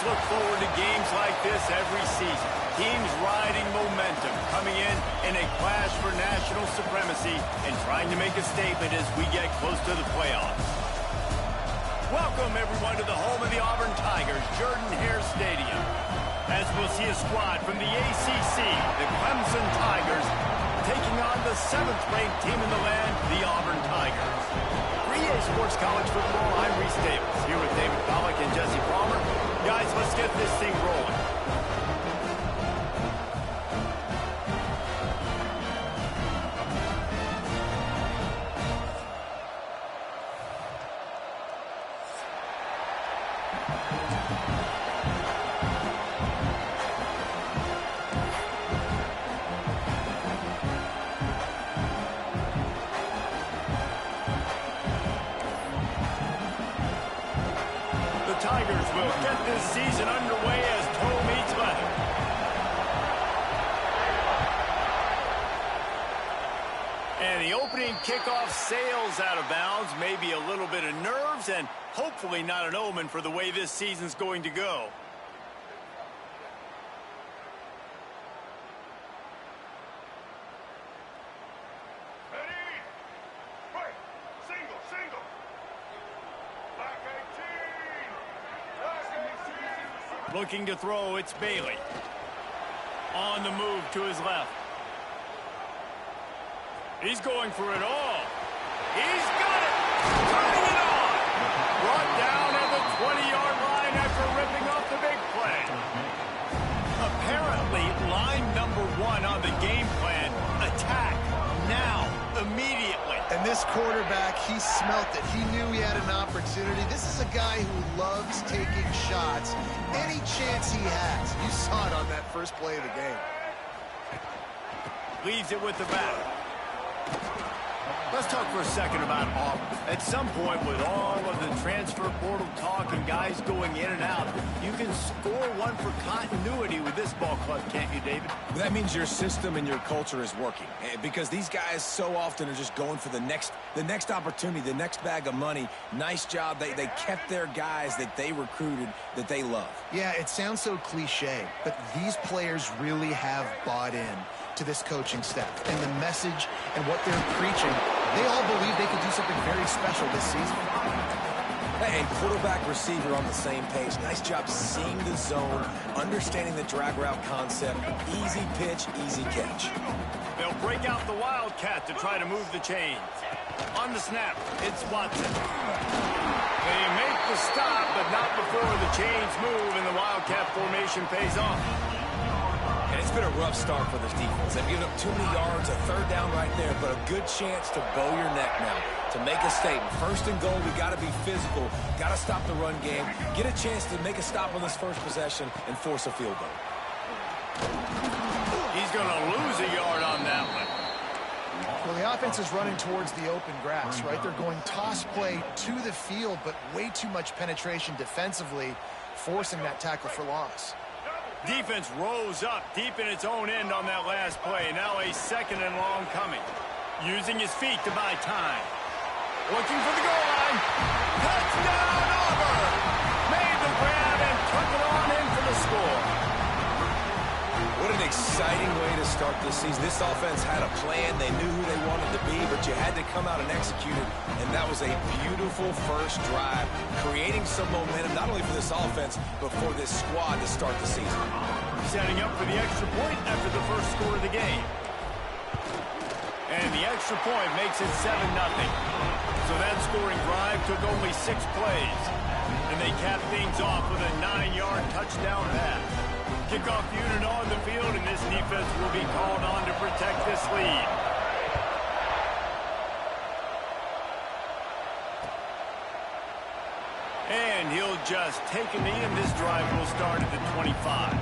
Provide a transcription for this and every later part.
look forward to games like this every season. Teams riding momentum, coming in a clash for national supremacy and trying to make a statement as we get close to the playoffs. Welcome, everyone, to the home of the Auburn Tigers, Jordan-Hare Stadium. As we'll see a squad from the ACC, the Clemson Tigers, taking on the 7th-ranked team in the land, the Auburn Tigers. 3A Sports College Football, I'm Reese Davis, here with David Pollack and Jesse Palmer. Guys, let's get this thing rolling. Tigers will get this season underway as toe meets leather. And the opening kickoff sails out of bounds. Maybe a little bit of nerves and hopefully not an omen for the way this season's going to go. Looking to throw, it's Bailey. On the move to his left. He's going for it all. He's got it! Turning it on! Brought down at the 20-yard line after ripping off the big play. Apparently, line number 1 on the game plan, attack, now, immediately. And this quarterback, he smelt it. He knew he had an opportunity. This is a guy who loves taking shots any chance he has. You saw it on that first play of the game. Leaves it with the back. Let's talk for a second about Auburn. At some point, with all of the transfer portal talk and guys going in and out, you can score one for continuity with this ball club, can't you, David? Well, that means your system and your culture is working, because these guys so often are just going for the next opportunity, the next bag of money. Nice job. They kept their guys that they recruited, that they love. Yeah, it sounds so cliche, but these players really have bought in to this coaching staff and the message and what they're preaching. They all believe they could do something very special this season. And quarterback, receiver on the same page. Nice job seeing the zone, understanding the drag route concept. Easy pitch, easy catch. They'll break out the Wildcat to try to move the chains. On the snap, it's Watson. They make the stop, but not before the chains move and the Wildcat formation pays off. And it's been a rough start for this defense. They've given up too many yards, a third down right there, but a good chance to bow your neck now, to make a statement. First and goal, we got to be physical, got to stop the run game, get a chance to make a stop on this first possession and force a field goal. He's going to lose a yard on that one. Well, the offense is running towards the open grass, right? They're going toss play to the field, but way too much penetration defensively, forcing that tackle for loss. Defense rose up deep in its own end on that last play. Now a 2nd and long coming. Using his feet to buy time. Looking for the goal line. Touchdown, Auburn! Made the grab and took it on in for the score. What an exciting way to start this season. This offense had a plan. They knew who they wanted to be, but you had to come out and execute it. And that was a beautiful first drive, creating some momentum, not only for this offense, but for this squad to start the season. Setting up for the extra point after the first score of the game. And the extra point makes it 7-0. So that scoring drive took only 6 plays. And they capped things off with a 9-yard touchdown pass. Kickoff unit on the field, and this defense will be called on to protect this lead. And he'll just take a knee, and this drive will start at the 25.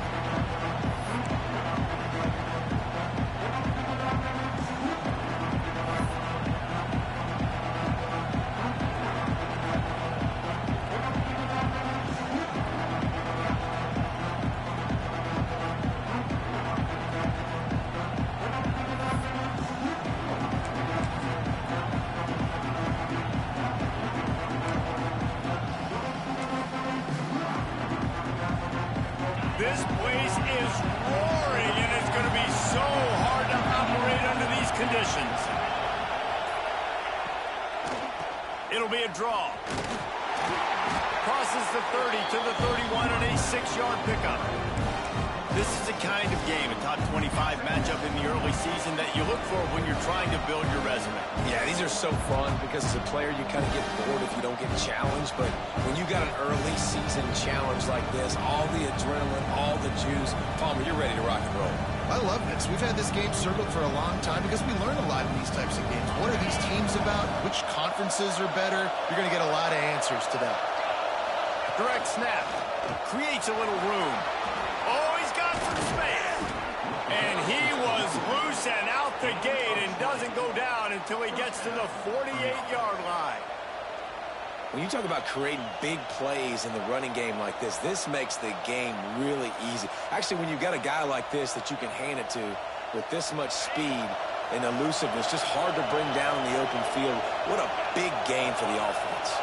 This place is roaring, and it's going to be so hard to operate under these conditions. It'll be a draw. Crosses the 30 to the 31 and a 6-yard pickup. This is the kind of game, a top 25 matchup in the early season that you look for when you're trying to build your resume. Yeah, these are so fun because as a player, you kind of get bored if you don't get challenged. But when you got an early season challenge like this, all the adrenaline, all the juice, Palmer, you're ready to rock and roll. I love this. We've had this game circled for a long time because we learn a lot in these types of games. What are these teams about? Which conferences are better? You're going to get a lot of answers to that. Direct snap. Creates a little room. Oh, he's got some space. And he was loose and out the gate and doesn't go down until he gets to the 48-yard line. When you talk about creating big plays in the running game like this, this makes the game really easy. Actually, when you've got a guy like this that you can hand it to with this much speed and elusiveness, just hard to bring down in the open field, what a big game for the offense.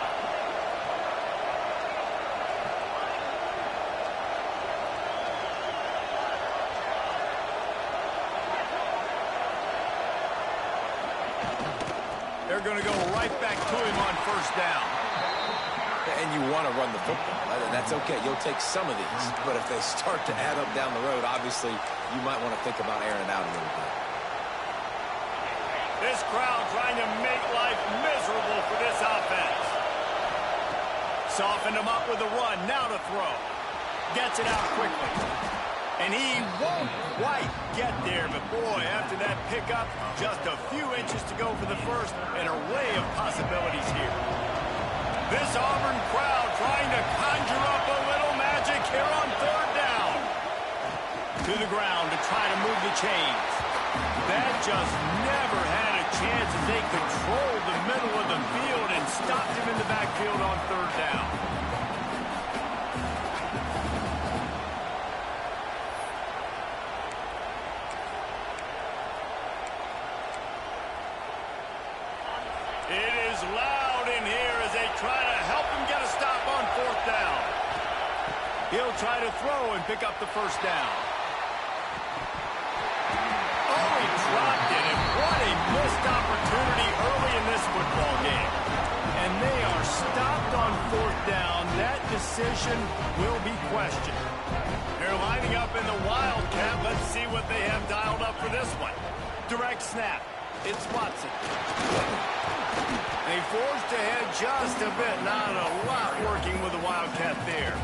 They're going to go right back to him on first down. And you want to run the football. That's okay. You'll take some of these. But if they start to add up down the road, obviously, you might want to think about airing it out a little bit. This crowd trying to make life miserable for this offense. Softened him up with a run. Now to throw. Gets it out quickly. And he won't quite get there. But, boy, after that pickup, just a few inches to go for the first. An array of possibilities here. This Auburn crowd trying to conjure up a little magic here on third down. To the ground to try to move the chains. That just never had a chance as they controlled the middle of the field and stopped him in the backfield on third down. It is loud in here as they try to help him get a stop on fourth down. He'll try to throw and pick up the first down. Oh, he dropped it, and what a missed opportunity early in this football game. And they are stopped on fourth down. That decision will be questioned. They're lining up in the Wildcat. Let's see what they have dialed up for this one. Direct snap. It's Watson. They forced ahead just a bit. Not a lot working with the Wildcat there.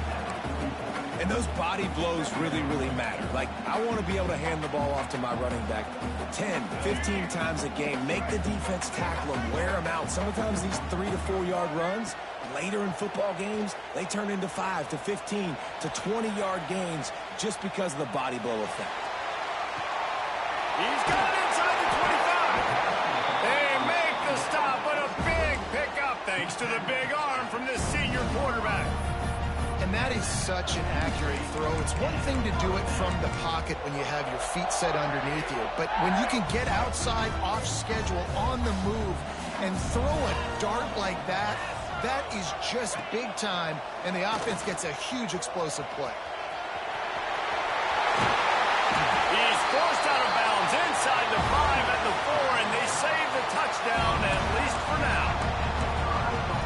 And those body blows really, really matter. Like, I want to be able to hand the ball off to my running back 10, 15 times a game. Make the defense tackle them, wear them out. Sometimes these 3 to 4 yard runs, later in football games, they turn into 5 to 15 to 20-yard gains just because of the body blow effect. He's got it inside the 25. They make the stop, but a big pickup thanks to the big arm from this senior quarterback. And that is such an accurate throw. It's one thing to do it from the pocket when you have your feet set underneath you, but when you can get outside, off schedule, on the move, and throw a dart like that, that is just big time, and the offense gets a huge explosive play. He's forced out of bounds inside the 5 at the 4, and they save the touchdown, at least for now.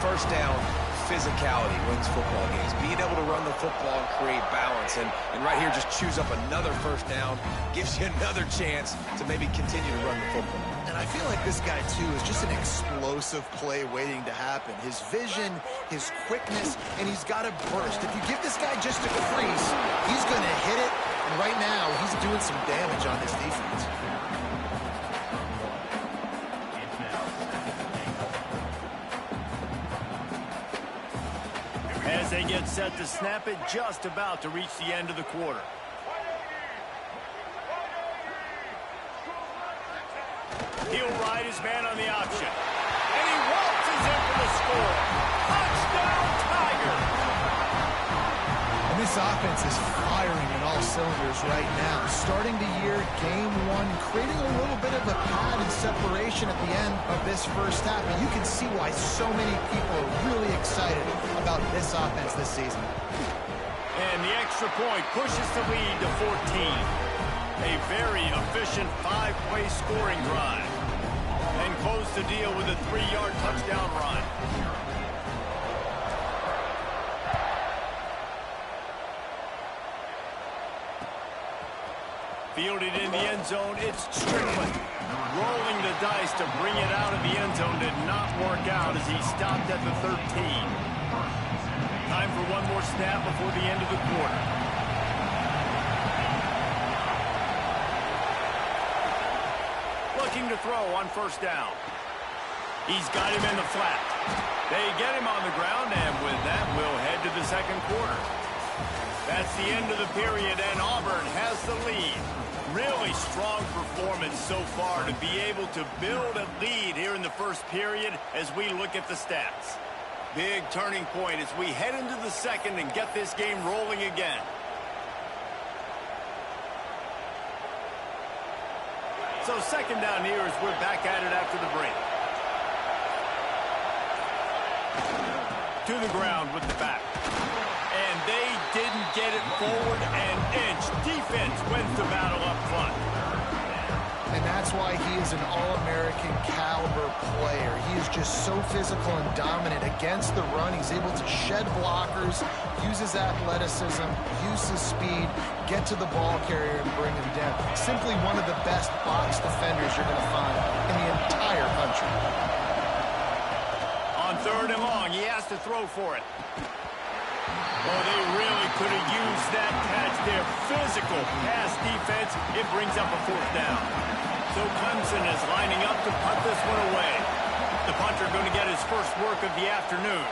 First down, physicality wins football games. Being able to run the football and create balance, and right here just choose up another first down, gives you another chance to maybe continue to run the football. And I feel like this guy, too, is just an explosive play waiting to happen. His vision, his quickness, and he's got a burst. If you give this guy just a crease, he's going to hit it, and right now he's doing some damage on this defense. As they get set to snap it, just about to reach the end of the quarter. He'll ride his man on the option. And he waltzes in for the score. Touchdown, Tiger! And this offense is firing in all cylinders right now. Starting the year, game one, creating a little bit of a pad and separation at the end of this first half. And you can see why so many people are really excited about this offense this season. And And the extra point pushes the lead to 14. A very efficient 5-play scoring drive. And close the deal with a 3-yard touchdown run. Fielded in the end zone, it's Strickland. Rolling the dice to bring it out of the end zone did not work out as he stopped at the 13. Time for one more snap before the end of the quarter. Looking to throw on first down. He's got him in the flat. They get him on the ground, and with that, we'll head to the second quarter. That's the end of the period, and Auburn has the lead. Really strong performance so far to be able to build a lead here in the first period as we look at the stats. Big turning point as we head into the second and get this game rolling again. So second down here as we're back at it after the break. To the ground with the back. And they didn't get it forward an inch. Defense wins the battle up front. And that's why he is an All-American caliber player. He is just so physical and dominant against the run. He's able to shed blockers, use his athleticism, use his speed, get to the ball carrier and bring him down. Simply one of the best box defenders you're going to find in the entire country. On third and long, he has to throw for it. Oh, they really could have used that catch there. Physical pass defense. It brings up a fourth down. So Clemson is lining up to punt this one away. The punter going to get his first work of the afternoon.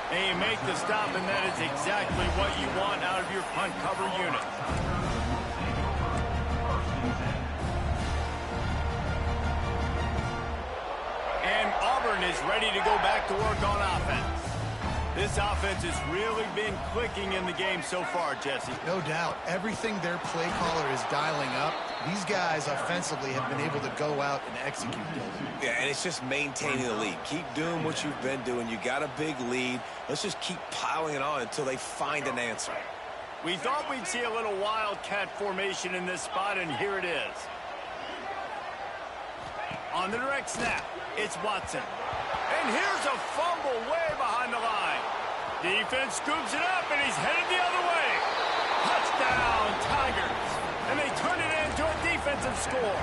They make the stop, and that is exactly what you want out of your punt cover unit. And Auburn is ready to go back to work on offense. This offense has really been clicking in the game so far, Jesse. No doubt. Everything their play caller is dialing up, these guys offensively have been able to go out and execute. Yeah, and it's just maintaining the lead. Keep doing what you've been doing. You got a big lead. Let's just keep piling it on until they find an answer. We thought we'd see a little wildcat formation in this spot, and here it is. On the direct snap, it's Watson. And here's a fumble way behind the line. Defense scoops it up, and he's headed the other way. Touchdown, Tigers. And they turn it into a defensive score.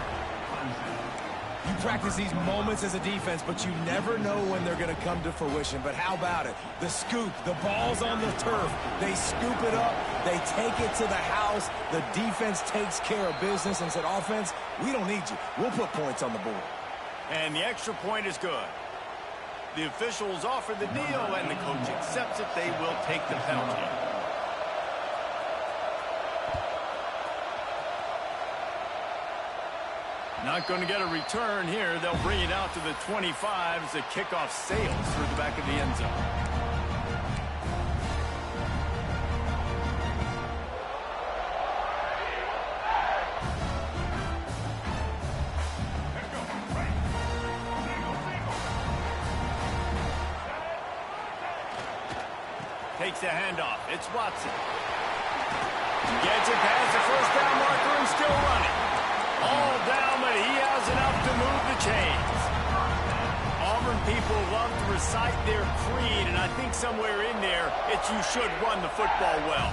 You practice these moments as a defense, but you never know when they're going to come to fruition. But how about it? The scoop, the ball's on the turf. They scoop it up. They take it to the house. The defense takes care of business and said, offense, we don't need you. We'll put points on the board. And the extra point is good. The officials offer the deal, and the coach accepts it. They will take the penalty. Not going to get a return here. They'll bring it out to the 25 as the kickoff sails through the back of the end zone. Takes the handoff. It's Watson. Gets it past the first down marker and still running. All down, but he has enough to move the chains. Auburn people love to recite their creed, and I think somewhere in there, it's you should run the football well.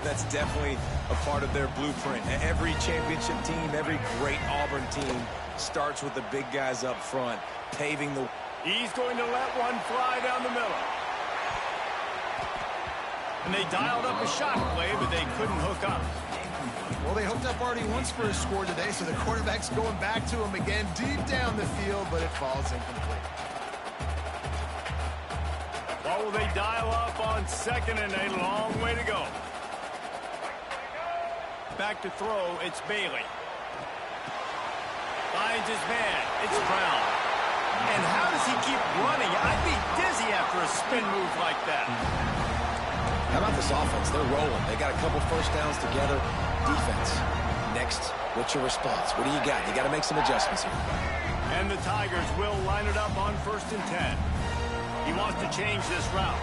That's definitely a part of their blueprint. Every championship team, every great Auburn team starts with the big guys up front, paving the... He's going to let one fly down the middle. And they dialed up a shot play, but they couldn't hook up. Well, they hooked up already once for a score today, so the quarterback's going back to him again deep down the field, but it falls incomplete. What will they dial up on second, and a long way to go. Back to throw, it's Bailey. Finds his man, it's Brown. And how does he keep running? I'd be dizzy after a spin move like that. How about this offense? They're rolling. They got a couple first downs together. Defense. Next, what's your response? What do you got? You got to make some adjustments here. And the Tigers will line it up on 1st and 10. He wants to change this route.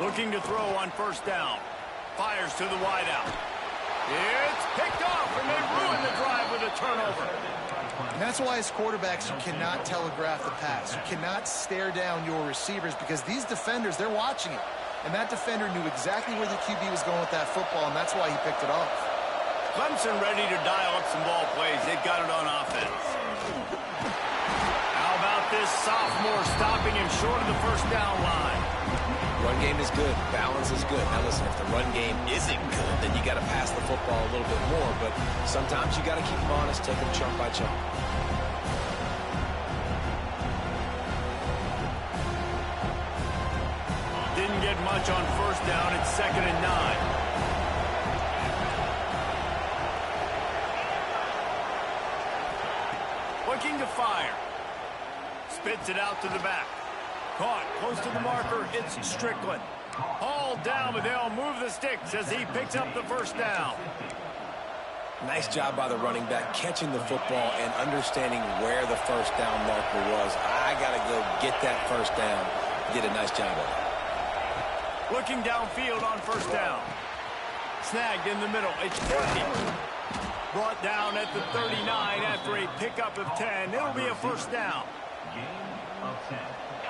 Looking to throw on first down. Fires to the wideout. It's picked off, and they ruin the drive with a turnover. And that's why as quarterbacks, you cannot telegraph the pass. You cannot stare down your receivers because these defenders, they're watching it. And that defender knew exactly where the QB was going with that football, and that's why he picked it off. Clemson ready to dial up some ball plays. They've got it on offense. How about this sophomore stopping him short of the first down line? Run game is good. Balance is good. Now listen, if the run game isn't good, then you got to pass the football a little bit more. But sometimes you got to keep them honest, take them chunk by chunk. Didn't get much on first down. It's 2nd and 9. Looking to fire. Spits it out to the back. Caught close to the marker. It's Strickland. Hauled down, but they'll move the sticks as he picks up the first down. Nice job by the running back catching the football and understanding where the first down marker was. I got to go get that first down. Did a nice job of it. Looking downfield on first down. Snagged in the middle. It's 20. Brought down at the 39 after a pickup of 10. It'll be a first down.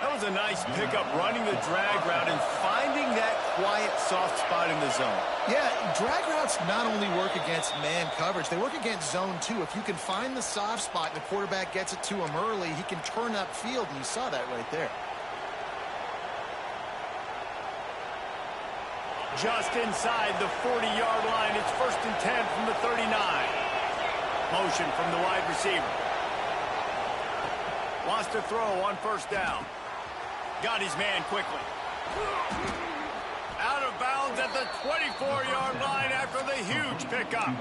That was a nice pickup, running the drag route and finding that quiet, soft spot in the zone. Yeah, drag routes not only work against man coverage, they work against zone too. If you can find the soft spot and the quarterback gets it to him early, he can turn upfield, and you saw that right there. Just inside the 40-yard line. It's 1st and 10 from the 39. Motion from the wide receiver. Wants to throw on first down. Got his man quickly. Out of bounds at the 24-yard line after the huge pickup.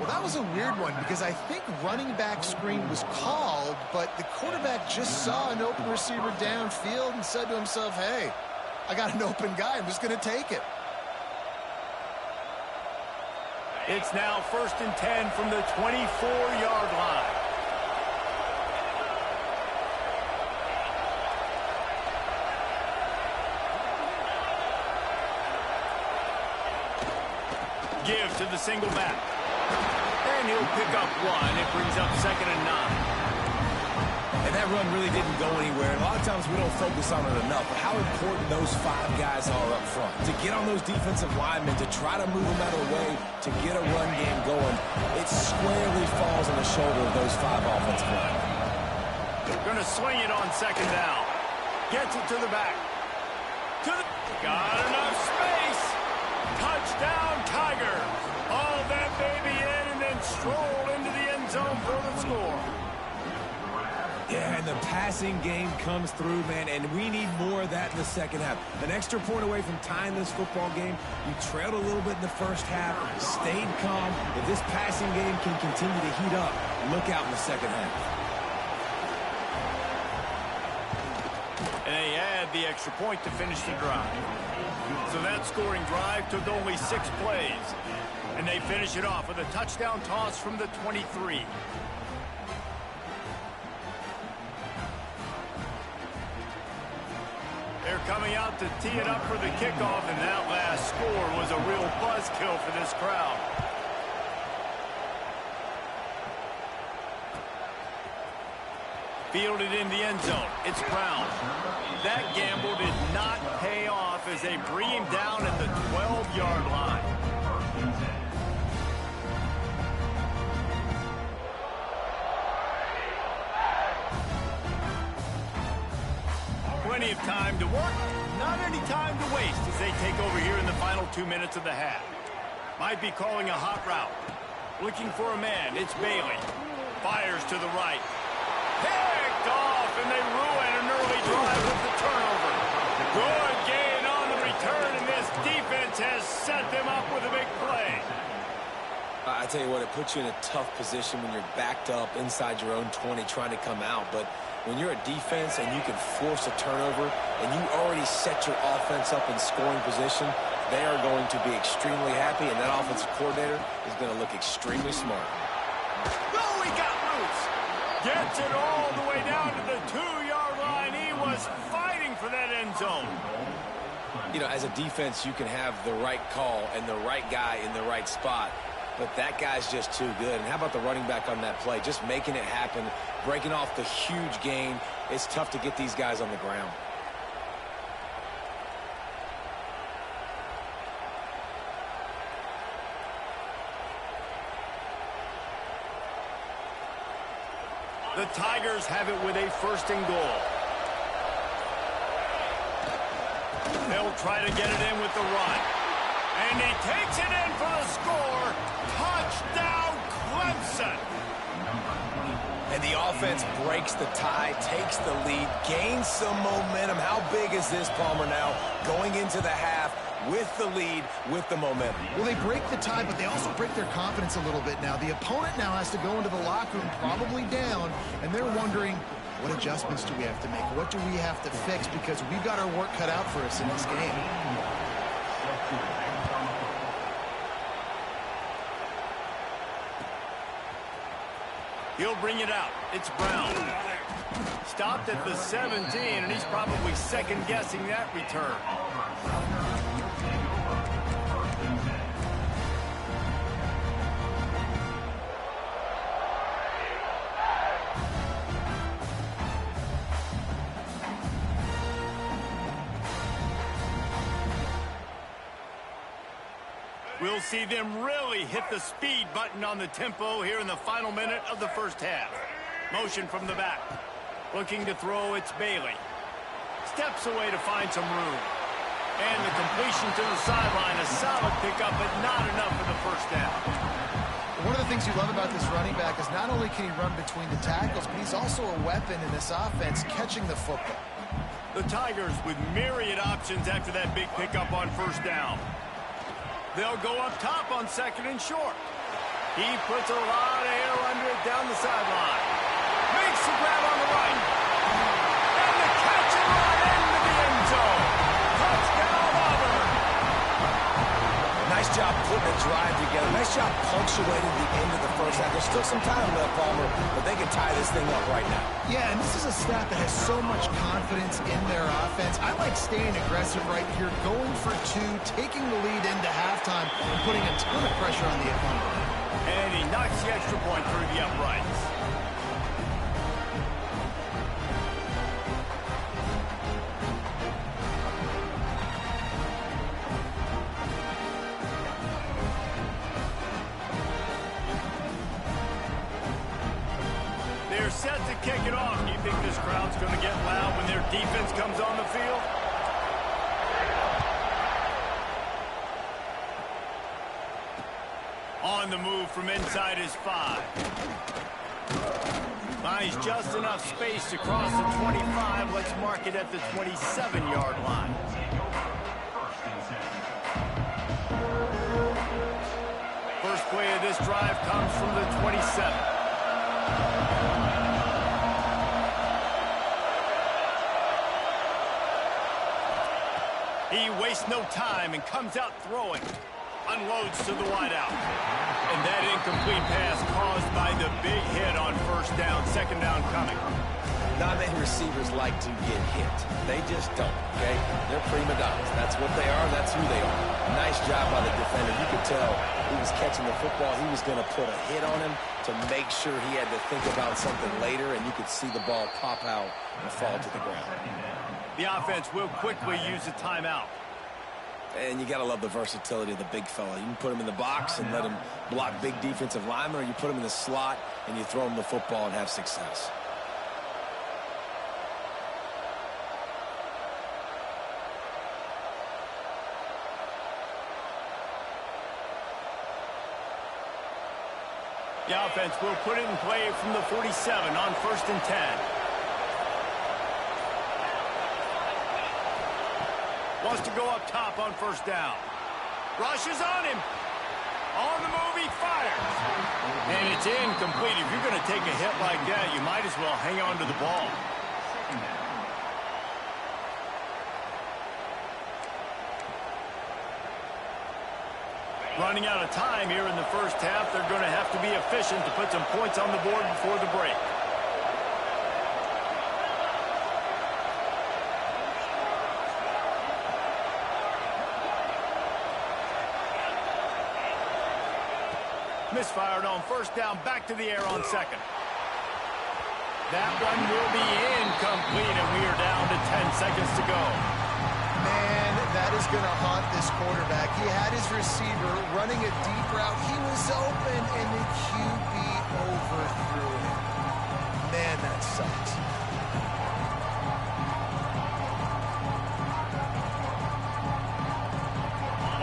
Well, that was a weird one because I think running back screen was called, but the quarterback just saw an open receiver downfield and said to himself, hey, I got an open guy. I'm just going to take it. It's now 1st and 10 from the 24-yard line. Gives to the single back. And he'll pick up one. It brings up 2nd and 9. And that run really didn't go anywhere. And a lot of times we don't focus on it enough. But how important those 5 guys are up front. To get on those defensive linemen, to try to move them out of the way, to get a run game going, it squarely falls on the shoulder of those 5 offensive linemen. They're going to swing it on 2nd down. Gets it to the back. Got enough space. Touchdown, Tigers. Haul that baby in and then stroll into the end zone for the score. Yeah, and the passing game comes through, man, and we need more of that in the second half. An extra point away from tying this football game. You trailed a little bit in the first half, stayed calm. If this passing game can continue to heat up, look out in the second half. And they add the extra point to finish the drive. So that scoring drive took only 6 plays. And they finish it off with a touchdown toss from the 23. They're coming out to tee it up for the kickoff, and that last score was a real buzzkill for this crowd. Fielded in the end zone. It's Brown. That gamble did not pay off as they bring him down at the 12-yard line. Plenty of time to work, not any time to waste as they take over here in the final 2 minutes of the half. Might be calling a hot route. Looking for a man. It's Bailey. Fires to the right. Picked off, and they ruin an early drive with the turnover. Good gain on the return, and this defense has set them up with a big play. I tell you what, it puts you in a tough position when you're backed up inside your own 20 trying to come out. But when you're a defense and you can force a turnover and you already set your offense up in scoring position, they are going to be extremely happy, and that offensive coordinator is going to look extremely smart. Oh, he got loose. Gets it all the way down to the 2-yard line. end zone. You know, as a defense, you can have the right call and the right guy in the right spot, but that guy's just too good. And how about the running back on that play? Just making it happen, breaking off the huge gain. It's tough to get these guys on the ground. The Tigers have it with a 1st and goal. They'll try to get it in with the run. And he takes it in for the score. Touchdown, Clemson. And the offense breaks the tie, takes the lead, gains some momentum. How big is this, Palmer, now going into the half with the lead, with the momentum? Well, they break the tie, but they also break their confidence a little bit now. The opponent now has to go into the locker room probably down, and they're wondering, what adjustments do we have to make? What do we have to fix? Because we've got our work cut out for us in this game. He'll bring it out. It's Brown. Stopped at the 17, and he's probably second-guessing that return. We'll see them really hit the speed button on the tempo here in the final minute of the first half. Motion from the back. Looking to throw, it's Bailey. Steps away to find some room. And the completion to the sideline, a solid pickup, but not enough for the first down. One of the things you love about this running back is not only can he run between the tackles, but he's also a weapon in this offense, catching the football. The Tigers with myriad options after that big pickup on first down. They'll go up top on 2nd and short. He puts a lot of air under it down the sideline. Makes the grab on the right. And the catch and run into the end zone. Touchdown, Auburn. Nice job putting a drive together. Nice job punctuating the end of the first half. There's still some time left, Palmer, but they can tie this thing up right now. Yeah, and this is a staff that has so much confidence in their offense. I like staying aggressive right here, going for 2, taking the lead into halftime, and putting a ton of pressure on the opponent. And he knocks the extra point through the uprights. They're set to kick it off. Do you think this crowd's going to get loud when their defense comes on the field? On the move from inside his 5. Finds just enough space to cross the 25. Let's mark it at the 27-yard line. First play of this drive comes from the 27. He wastes no time and comes out throwing. Unloads to the wideout. And that incomplete pass caused by the big hit on first down. 2nd down coming. Not many receivers like to get hit. They just don't, okay? They're prima donnas. That's what they are. That's who they are. Nice job by the defender. You could tell he was catching the football. He was going to put a hit on him to make sure he had to think about something later, and you could see the ball pop out and fall to the ground. The offense will quickly use a timeout. And you got to love the versatility of the big fella. You can put him in the box and let him block big defensive linemen, or you put him in the slot and you throw him the football and have success. The offense will put it in play from the 47 on 1st and 10. Wants to go up top on first down. Rushes on him. On the move, he fires. And it's incomplete. If you're going to take a hit like that, you might as well hang on to the ball. Running out of time here in the first half. They're going to have to be efficient to put some points on the board before the break. Misfired on first down, back to the air on second. That one will be incomplete, and we are down to 10 seconds to go. Man, that is going to haunt this quarterback. He had his receiver running a deep route. He was open, and the QB overthrew him. Man, that sucks.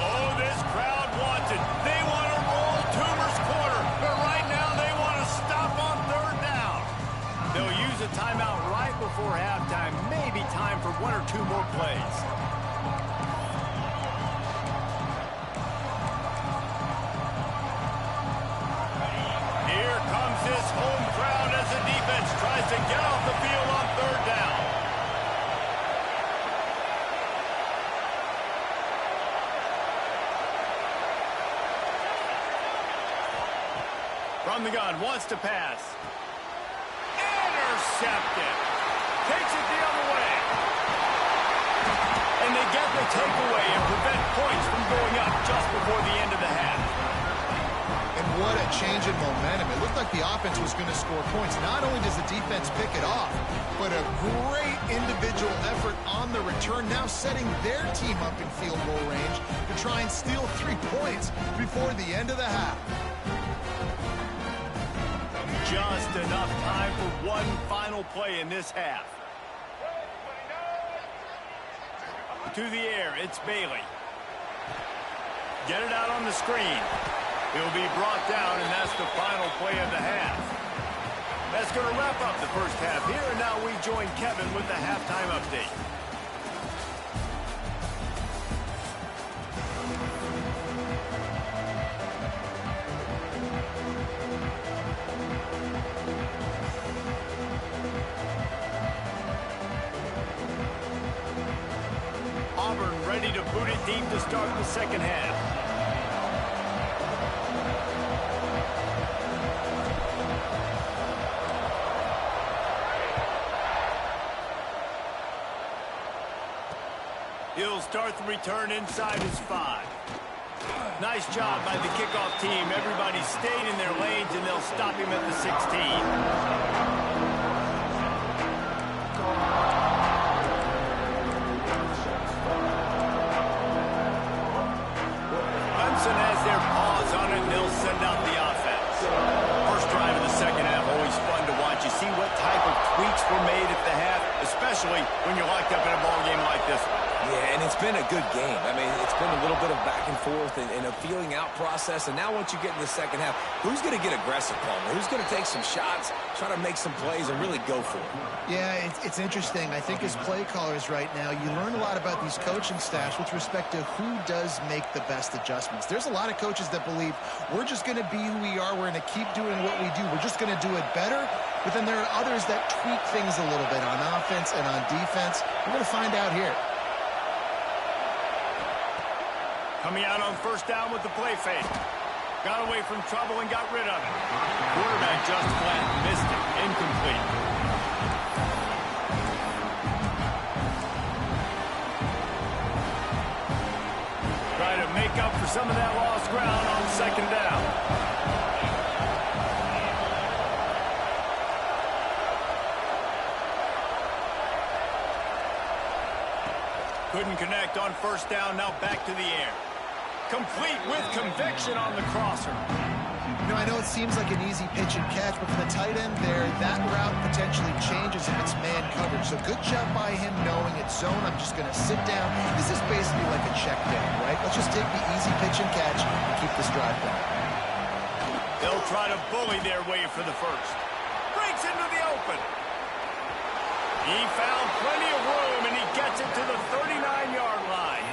Oh, this crowd wants it. They want to roll Toomer's quarter, but right now they want to stop on third down. They'll use a timeout right before halftime. Maybe time for one or two more plays. Here comes this home crowd as the defense tries to get off the field on third down. From the gun, wants to pass. Intercepted. Takes it the other way. And they get the takeaway and prevent points from going up just before the end of the half. And what a change in momentum. It looked like the offense was going to score points. Not only does the defense pick it off, but a great individual effort on the return, now setting their team up in field goal range to try and steal 3 points before the end of the half. Just enough time for one final play in this half. To the air, it's Bailey. Get it out on the screen. He'll be brought down, and that's the final play of the half. That's going to wrap up the first half here, and now we join Kevin with the halftime update. Auburn ready to boot it deep to start the second half. He'll start the return inside his 5. Nice job by the kickoff team. Everybody stayed in their lanes, and they'll stop him at the 16. Has their paws on it, and they'll send out the offense. First drive of the second half, always fun to watch. You see what type of tweaks were made at the half, especially when you're locked up in a ball game like this one. Yeah, and it's been a good game. I mean, it's been a little bit of back and forth and a feeling out process. And now once you get in the second half, who's going to get aggressive, Palmer? Who's going to take some shots, try to make some plays, and really go for it? Yeah, it's interesting. I think as play callers right now, you learn a lot about these coaching staffs with respect to who does make the best adjustments. There's a lot of coaches that believe we're just going to be who we are. We're going to keep doing what we do. We're just going to do it better. But then there are others that tweak things a little bit on offense and on defense. We're going to find out here. Coming out on first down with the play fake. Got away from trouble and got rid of it. Quarterback just flat, missed it, incomplete. Try to make up for some of that lost ground on second down. Couldn't connect on first down, now back to the air. Complete with conviction on the crosser. You know, I know it seems like an easy pitch and catch, but for the tight end there, that route potentially changes if it's man coverage. So good job by him knowing it's zone. I'm just going to sit down. This is basically like a check down, right? Let's just take the easy pitch and catch and keep this drive going. They'll try to bully their way for the first. Breaks into the open. He found plenty of room, and he gets it to the 39-yard line.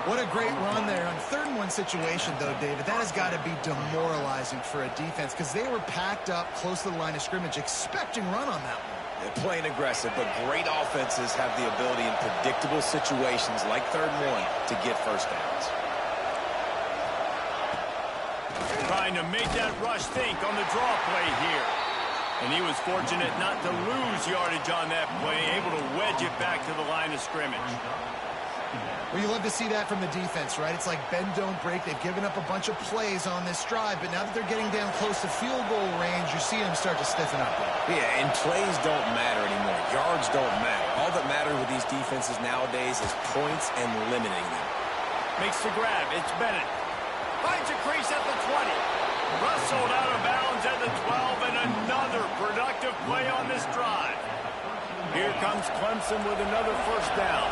What a great run there. On 3rd-and-1 situation, though, David, that has got to be demoralizing for a defense because they were packed up close to the line of scrimmage, expecting run on that one. They're playing aggressive, but great offenses have the ability in predictable situations like 3rd-and-1 to get first downs. Trying to make that rush think on the draw play here. And he was fortunate not to lose yardage on that play, able to wedge it back to the line of scrimmage. Well, you love to see that from the defense, right? It's like bend, don't break. They've given up a bunch of plays on this drive, but now that they're getting down close to field goal range, you're seeing them start to stiffen up. Yeah, and plays don't matter anymore. Yards don't matter. All that matters with these defenses nowadays is points and limiting them. Makes the grab. It's Bennett. Finds a crease at the 20. Wrestled out of bounds at the 12, and another productive play on this drive. Here comes Clemson with another first down.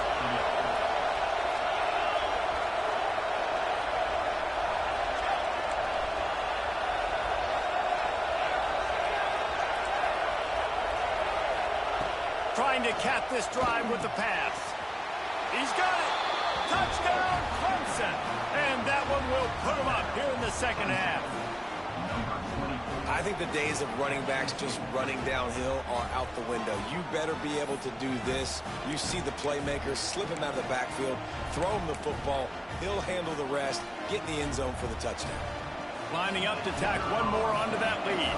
Trying to cap this drive with the pass. He's got it. Touchdown, Clemson. And that one will put him up here in the second half. I think the days of running backs just running downhill are out the window. You better be able to do this. You see the playmakers, slip him out of the backfield, throw him the football. He'll handle the rest, get in the end zone for the touchdown. Lining up to tack one more onto that lead.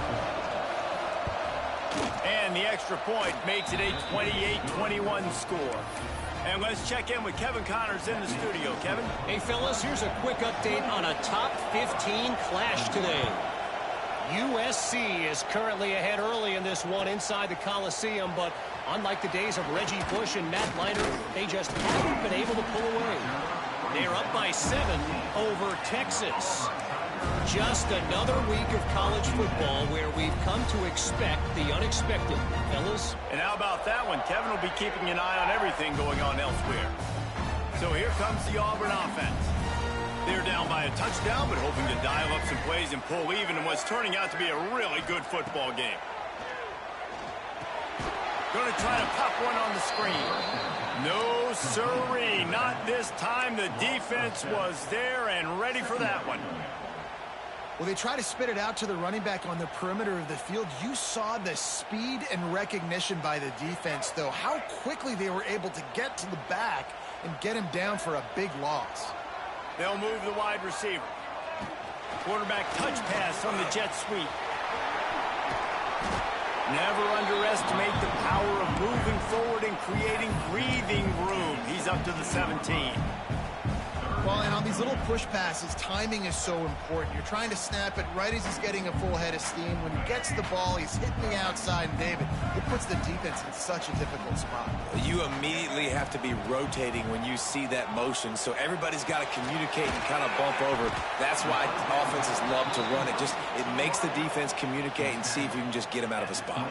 And the extra point makes it a 28-21 score. And let's check in with Kevin Connors in the studio. Kevin? Hey, fellas, here's a quick update on a top 15 clash today. USC is currently ahead early in this one inside the Coliseum, but unlike the days of Reggie Bush and Matt Leinart, they just haven't been able to pull away. They're up by 7 over Texas. Just another week of college football where we've come to expect the unexpected, fellas. And how about that one? Kevin will be keeping an eye on everything going on elsewhere. So here comes the Auburn offense. They're down by a touchdown, but hoping to dial up some plays and pull even in what's turning out to be a really good football game. Going to try to pop one on the screen. No, sirree. Not this time. The defense was there and ready for that one. Well, they try to spit it out to the running back on the perimeter of the field. You saw the speed and recognition by the defense, though. How quickly they were able to get to the back and get him down for a big loss. They'll move the wide receiver. Quarterback touch pass on the jet sweep. Never underestimate the power of moving forward and creating breathing room. He's up to the 17. Well, and on these little push passes, timing is so important. You're trying to snap it right as he's getting a full head of steam. When he gets the ball, he's hitting the outside, and David, it puts the defense in such a difficult spot. You immediately have to be rotating when you see that motion, so everybody's got to communicate and kind of bump over. That's why offenses love to run it. It makes the defense communicate and see if you can just get him out of a spot.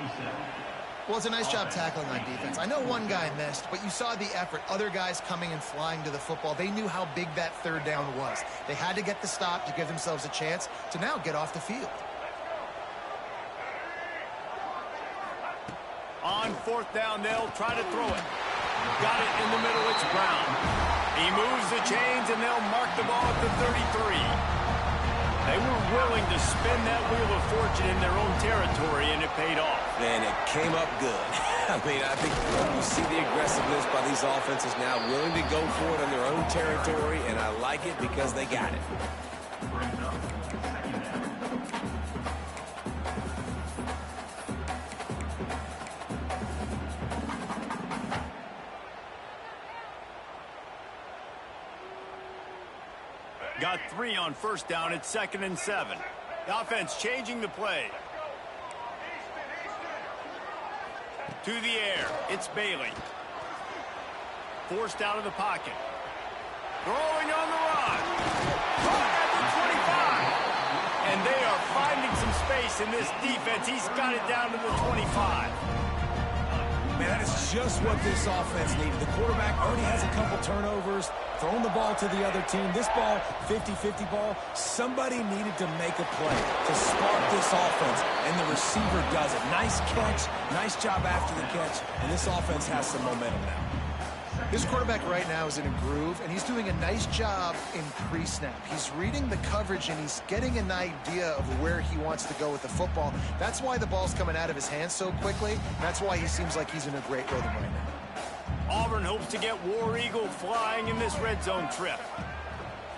Well, it's a nice job tackling on defense. I know one guy missed, but you saw the effort. Other guys coming and flying to the football. They knew how big that third down was. They had to get the stop to give themselves a chance to now get off the field. On fourth down, they'll try to throw it. Got it in the middle. It's Brown. He moves the chains, and they'll mark the ball at the 33. They were willing to spin that wheel of fortune in their own territory, and it paid off. And it came up good. I mean, I think you see the aggressiveness by these offenses now, willing to go for it in their own territory, and I like it because they got it. Got 3 on first down. It's 2nd and 7. The offense changing the play. To the air. It's Bailey. Forced out of the pocket. Throwing on the run. Caught at the 25. And they are finding some space in this defense. He's got it down to the 25. Man, that is just what this offense needed. The quarterback already has a couple turnovers, throwing the ball to the other team. This ball, 50-50 ball, somebody needed to make a play to spark this offense, and the receiver does it. Nice catch, nice job after the catch, and this offense has some momentum now. This quarterback right now is in a groove, and he's doing a nice job in pre-snap. He's reading the coverage, and he's getting an idea of where he wants to go with the football. That's why the ball's coming out of his hands so quickly. That's why he seems like he's in a great rhythm right now. Auburn hopes to get War Eagle flying in this red zone trip.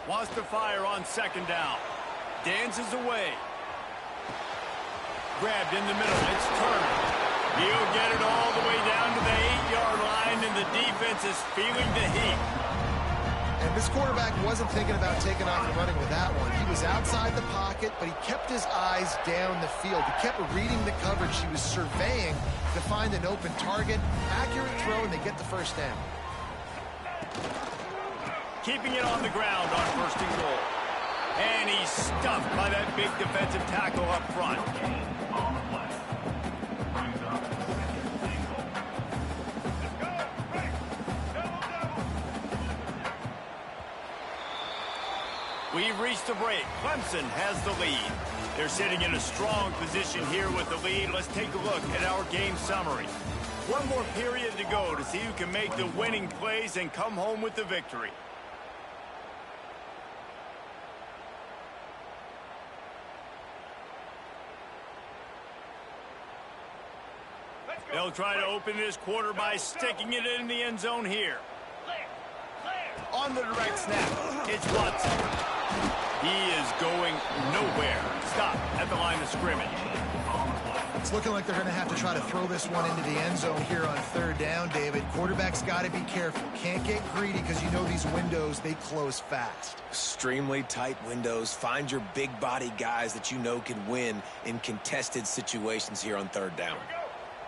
Wants to fire on 2nd down. Dances away. Grabbed in the middle. It's Turner. He'll get it all the way down to the 8-yard line, and the defense is feeling the heat. And this quarterback wasn't thinking about taking off and running with that one. He was outside the pocket, but he kept his eyes down the field. He kept reading the coverage. He was surveying to find an open target. Accurate throw, and they get the first down. Keeping it on the ground on 1st and goal. And he's stuffed by that big defensive tackle up front. We've reached the break. Clemson has the lead. They're sitting in a strong position here with the lead. Let's take a look at our game summary. One more period to go to see who can make the winning plays and come home with the victory. They'll try to open this quarter by sticking it in the end zone here. On the direct snap, it's Watson. He is going nowhere. Stop at the line of scrimmage. It's looking like they're going to have to try to throw this one into the end zone here on 3rd down, David. Quarterback's got to be careful. Can't get greedy because you know these windows, they close fast. Extremely tight windows. Find your big body guys that you know can win in contested situations here on 3rd down.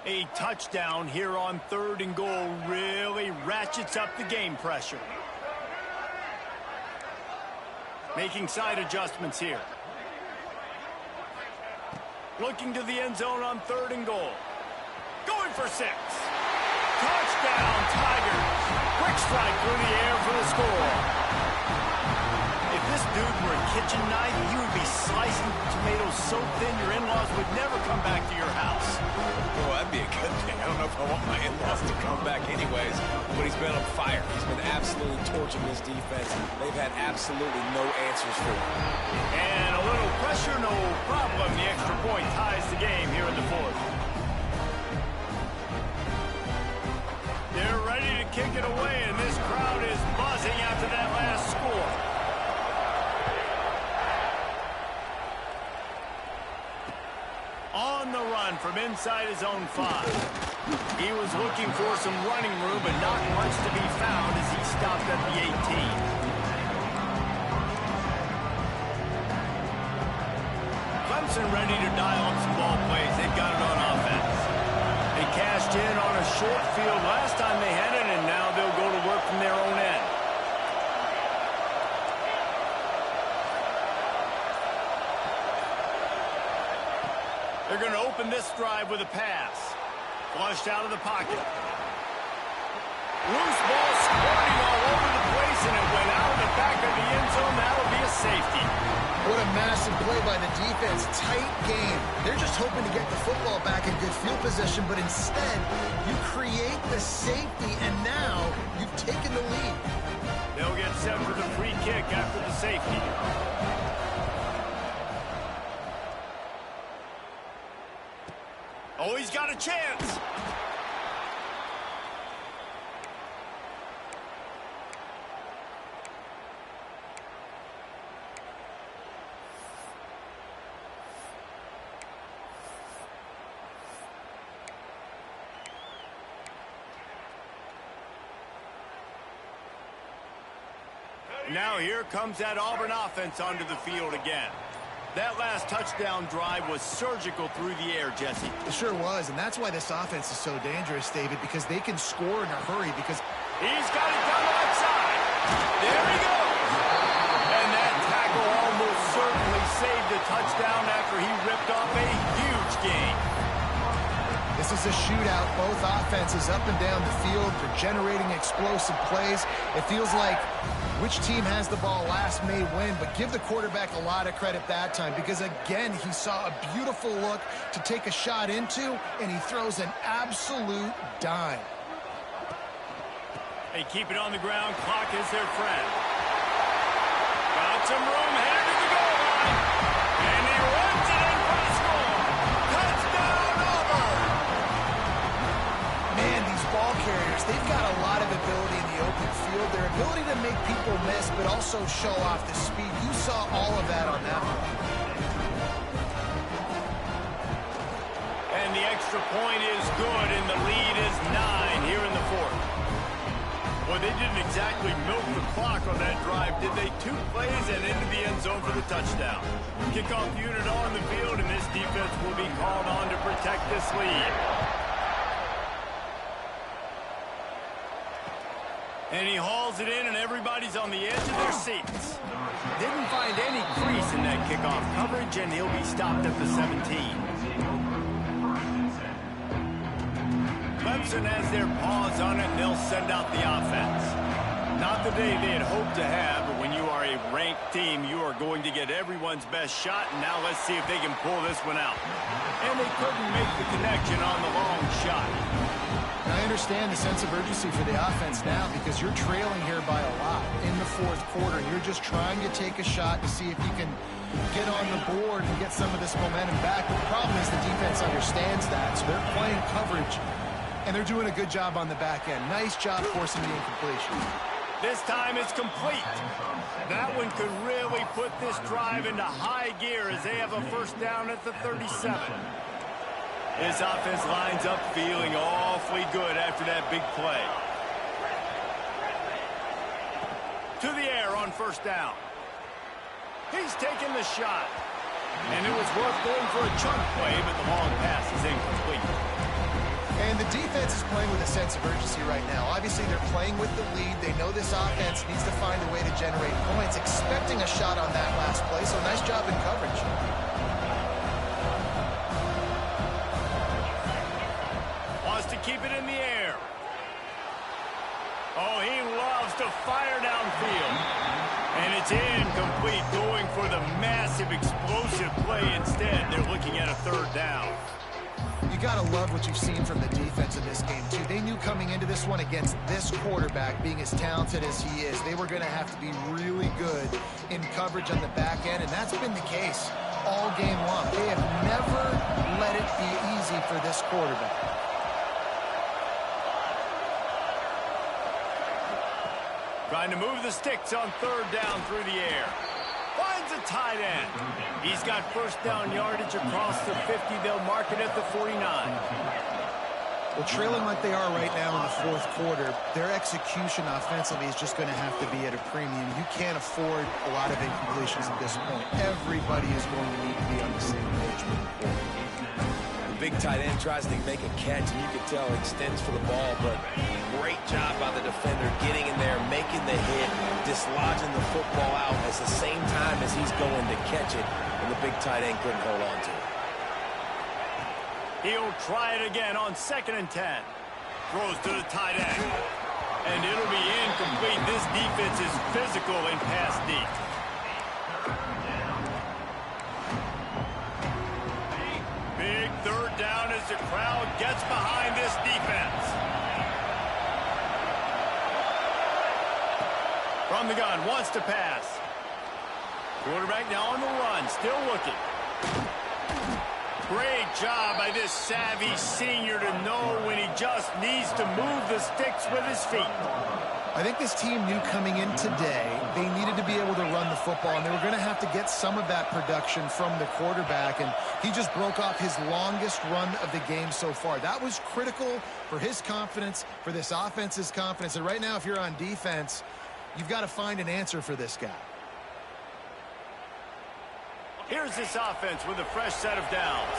A touchdown here on 3rd and goal really ratchets up the game pressure. Making side adjustments here. Looking to the end zone on 3rd and goal. Going for 6. Touchdown, Tigers. Quick strike through the air for the score. If this dude were a kitchen knife, you would be slicing tomatoes so thin your in-laws would never come back to your house. Well, that'd be a good thing. I don't know if I want my in-laws to come back anyways, but he's been on fire. He's been absolutely torching this defense. They've had absolutely no answers for him. And a little pressure, no problem. The extra point ties the game here in the 4th. They're ready to kick it away, and this crowd is buzzing after that last score. On the run from inside his own 5. He was looking for some running room, but not much to be found as he stopped at the 18. Clemson ready to dial up some ball plays. They've got it on offense. They cashed in on a short field last time they had it, and now they'll go to work from their own end. They're going to open this drive with a pass. Flushed out of the pocket. Loose ball squirting all over the place, and it went out of the back of the end zone. That'll be a safety. What a massive play by the defense. Tight game. They're just hoping to get the football back in good field position, but instead, you create the safety, and now you've taken the lead. They'll get set for the free kick after the safety. Oh, he's got a chance. Now here comes that Auburn offense onto the field again. That last touchdown drive was surgical through the air, Jesse. It sure was, and that's why this offense is so dangerous, David, because they can score in a hurry because... He's got it down the left side. There he goes. And that tackle almost certainly saved a touchdown after he ripped off a huge gain. This is a shootout. Both offenses up and down the field. They're generating explosive plays. It feels like which team has the ball last may win, but give the quarterback a lot of credit that time because, again, he saw a beautiful look to take a shot into, and he throws an absolute dime. They keep it on the ground. Clock is their friend. Got some room headed to the goal line. And he runs it in for the score. Touchdown, Auburn! Man, these ball carriers, they've got a lot of ability in the open field. Their ability to make people miss, but also show off the speed. You saw all of that on that one. And the extra point is good, and the lead is 9 here in the 4th. What they didn't exactly milk the clock on that drive, did they? 2 plays and into the end zone for the touchdown. Kickoff unit on the field, and this defense will be called on to protect this lead. And he hauls it in, and everybody's on the edge of their seats. Didn't find any crease in that kickoff coverage, and he'll be stopped at the 17. Clemson has their paws on it, and they'll send out the offense. Not the day they had hoped to have, but when you are a ranked team, you are going to get everyone's best shot, and now let's see if they can pull this one out. And they couldn't make the connection on the long shot. I understand the sense of urgency for the offense now because you're trailing here by a lot in the 4th quarter. You're just trying to take a shot to see if you can get on the board and get some of this momentum back. But the problem is the defense understands that, so they're playing coverage, and they're doing a good job on the back end. Nice job forcing the incompletion. This time it's complete. That one could really put this drive into high gear as they have a first down at the 37. This offense lines up feeling awfully good after that big play. To the air on first down. He's taking the shot. And it was worth going for a chunk play, but the long pass is incomplete. And the defense is playing with a sense of urgency right now. Obviously, they're playing with the lead. They know this offense needs to find a way to generate points, expecting a shot on that last play, so nice job in coverage. To keep it in the air. Oh, he loves to fire downfield. And it's incomplete, going for the massive explosive play instead. They're looking at a 3rd down. You got to love what you've seen from the defense in this game, too. They knew coming into this one against this quarterback, being as talented as he is, they were going to have to be really good in coverage on the back end, and that's been the case all game long. They have never let it be easy for this quarterback. Trying to move the sticks on 3rd down through the air. Finds a tight end. He's got first down yardage across the 50. They'll mark it at the 49. Well, trailing like they are right now in the 4th quarter, their execution offensively is just going to have to be at a premium. You can't afford a lot of incompletions at this point. Everybody is going to need to be on the same page moving forward. Big tight end tries to make a catch, and you can tell he extends for the ball, but great job by the defender getting in there, making the hit, dislodging the football out at the same time as he's going to catch it, and the big tight end couldn't hold on to it. He'll try it again on 2nd and 10. Throws to the tight end. And it'll be incomplete. This defense is physical in pass deep. Big 3rd down as the crowd gets behind this defense. From the gun, wants to pass. Quarterback now on the run, still looking. Great job by this savvy senior to know when he just needs to move the sticks with his feet. I think this team knew coming in today they needed to be able to run the football, and they were going to have to get some of that production from the quarterback, and he just broke off his longest run of the game so far. That was critical for his confidence, for this offense's confidence, and right now if you're on defense, you've got to find an answer for this guy. Here's this offense with a fresh set of downs.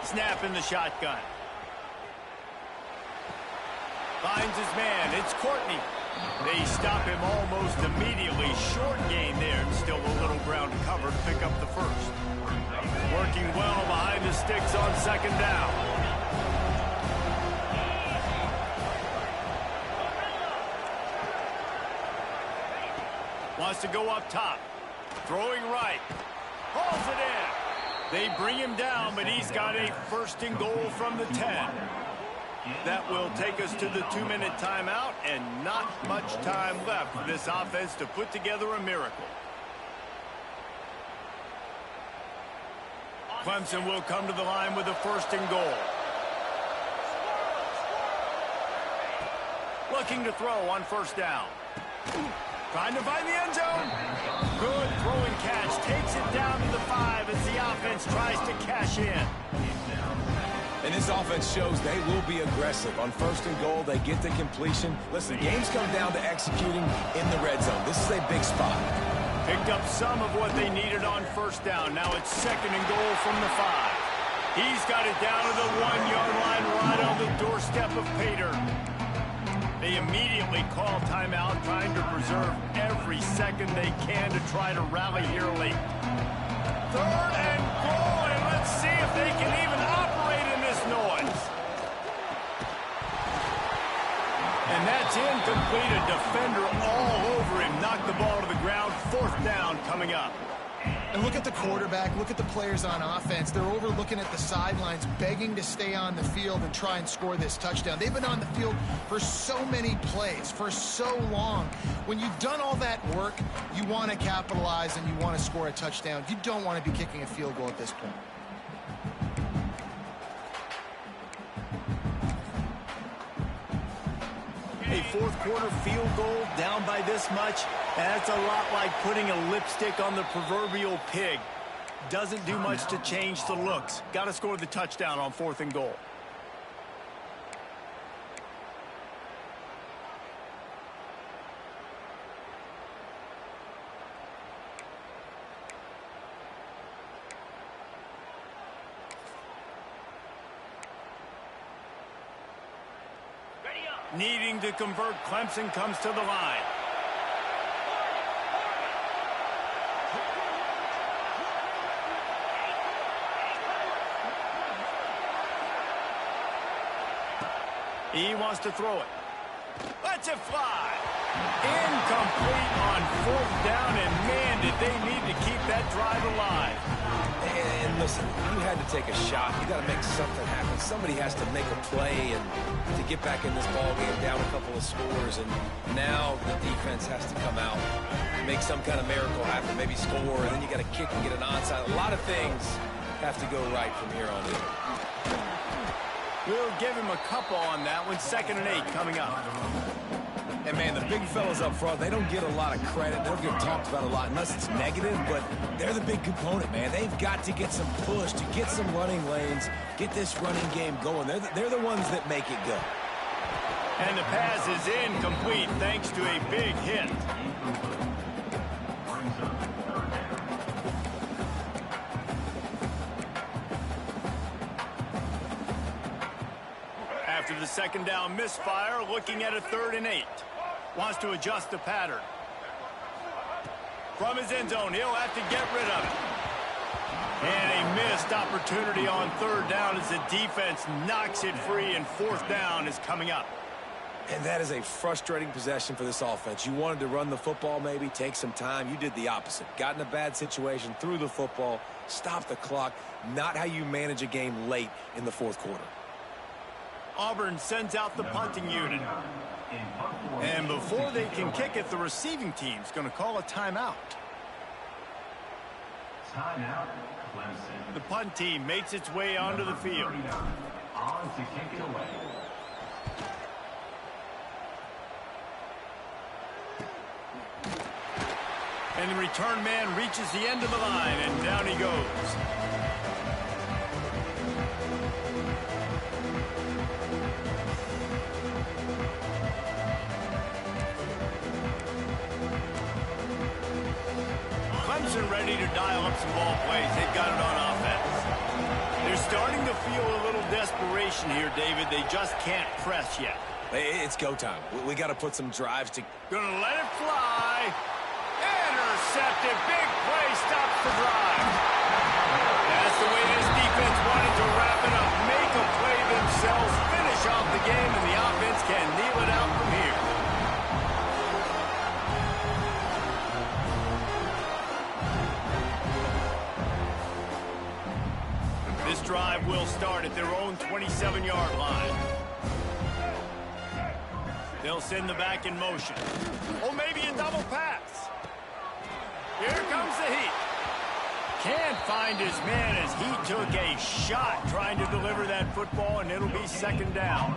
Snap in the shotgun. Finds his man. It's Courtney. They stop him almost immediately. Short gain there, and still a little ground to cover to pick up the first. Working well behind the sticks on 2nd down. Wants to go up top. Throwing right. Hauls it in. They bring him down, but he's got a 1st and goal from the 10. That will take us to the 2-minute timeout, and not much time left for this offense to put together a miracle. Clemson will come to the line with a 1st and goal. Looking to throw on 1st down. Trying to find the end zone. Good throw and catch takes it down to the 5 as the offense tries to cash in. And this offense shows they will be aggressive. On 1st and goal, they get the completion. Listen, games come down to executing in the red zone. This is a big spot. Picked up some of what they needed on 1st down. Now it's 2nd and goal from the 5. He's got it down to the 1-yard line right on the doorstep of Pater. They immediately call timeout, trying to preserve every second they can to try to rally here late. 3rd and goal, and let's see if they can even operate in this noise. And that's incomplete. A defender all over him. Knocked the ball to the ground. 4th down coming up. And look at the quarterback, look at the players on offense. They're over looking at the sidelines, begging to stay on the field and try and score this touchdown. They've been on the field for so many plays, for so long. When you've done all that work, you want to capitalize and you want to score a touchdown. You don't want to be kicking a field goal at this point. A 4th quarter field goal down by this much. That's a lot like putting a lipstick on the proverbial pig. Doesn't do much to change the looks. Got to score the touchdown on 4th and goal. Needing to convert, Clemson comes to the line. He wants to throw it. Lets it fly. Incomplete on 4th down, and man, did they need to keep that drive alive. And listen, you had to take a shot. You got to make something happen. Somebody has to make a play and to get back in this ball game, down a couple of scores. And now the defense has to come out, make some kind of miracle happen, maybe score, and then you got to kick and get an onside. A lot of things have to go right from here on in. We'll give him a couple on that one. 2nd and 8 coming up. And, man, the big fellas up front, they don't get a lot of credit. They don't get talked about a lot unless it's negative, but they're the big component, man. They've got to get some push, to get some running lanes, get this running game going. They're the ones that make it go. And the pass is incomplete thanks to a big hit. After the 2nd down misfire, looking at a 3rd and 8. Wants to adjust the pattern. From his end zone, he'll have to get rid of it. And a missed opportunity on 3rd down as the defense knocks it free, and 4th down is coming up. And that is a frustrating possession for this offense. You wanted to run the football, maybe, take some time. You did the opposite. Got in a bad situation, threw the football, stopped the clock. Not how you manage a game late in the 4th quarter. Auburn sends out the punting unit. And before they can kick it, the receiving team's going to call a timeout. Timeout, Clemson. The punt team makes its way onto the field. On to kick it away. And the return man reaches the end of the line, and down he goes. Clemson ready to dial up some ball plays. They've got it on offense. They're starting to feel a little desperation here, David. They just can't press yet. It's go time. We got to put some drives to... Gonna let it fly. Intercepted. Big play. Stops the drive. That's the way this defense wanted to wrap it up. Make a play themselves. Finish off the game, and the offense can kneel it out from here. This drive will start at their own 27-yard line. They'll send the back in motion. Oh, maybe a double pass. Here comes the Heat. Can't find his man as he took a shot trying to deliver that football, and it'll be 2nd down.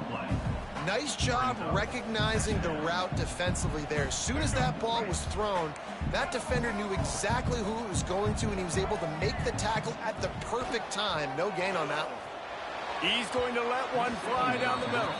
Nice job recognizing the route defensively there. As soon as that ball was thrown, that defender knew exactly who it was going to, and he was able to make the tackle at the perfect time. No gain on that one. He's going to let one fly down the middle.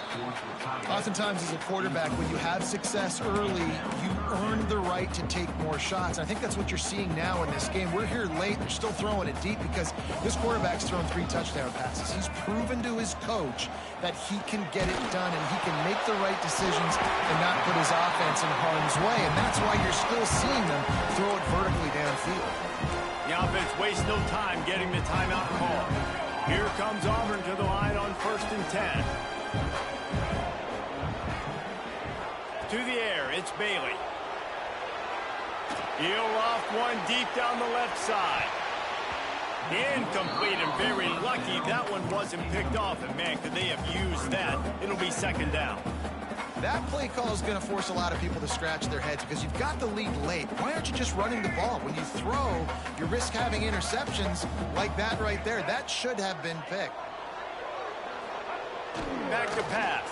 Oftentimes as a quarterback, when you have success early, you earn the right to take more shots. I think that's what you're seeing now in this game. We're here late. They're still throwing it deep because this quarterback's thrown 3 touchdown passes. He's proven to his coach that he can get it done and he can make the right decisions and not put his offense in harm's way. And that's why you're still seeing them throw it vertically downfield. The offense wastes no time getting the timeout call. Here comes Auburn to the line on 1st and 10. To the air, it's Bailey. He'll loft one deep down the left side. Incomplete, and very lucky that one wasn't picked off. And man, could they have used that? It'll be 2nd down. That play call is going to force a lot of people to scratch their heads because you've got the lead late. Why aren't you just running the ball? When you throw, you risk having interceptions like that right there. That should have been picked. Back to pass.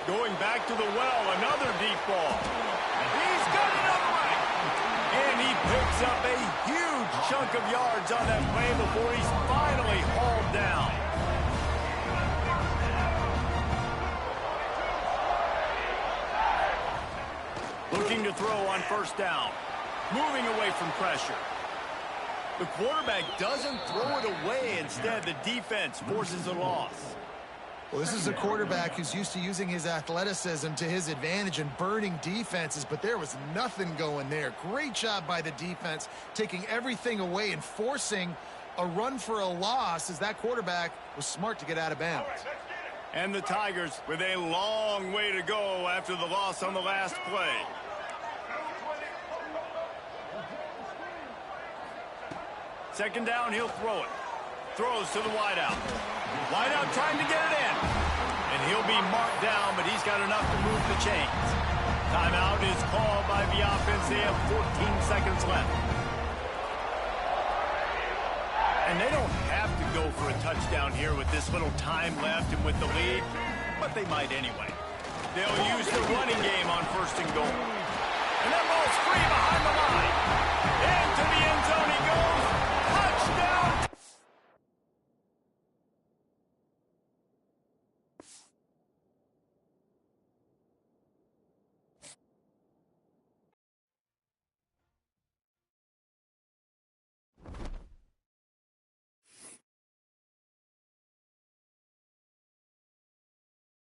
Going back to the well, another deep ball. He's got it upright. And he picks up a huge chunk of yards on that play before he's finally hauled down. Looking to throw on 1st down. Moving away from pressure. The quarterback doesn't throw it away. Instead, the defense forces a loss. Well, this is a quarterback who's used to using his athleticism to his advantage and burning defenses, but there was nothing going there. Great job by the defense, taking everything away and forcing a run for a loss as that quarterback was smart to get out of bounds. And the Tigers with a long way to go after the loss on the last play. Second down, he'll throw it. Throws to the wideout. Wideout trying to get it in. And he'll be marked down, but he's got enough to move the chains. Timeout is called by the offense. They have 14 seconds left. And they don't have to go for a touchdown here with this little time left and with the lead, but they might anyway. They'll use the running game on 1st and goal. And that ball's free behind the line. Into the end zone he goes. Touchdown,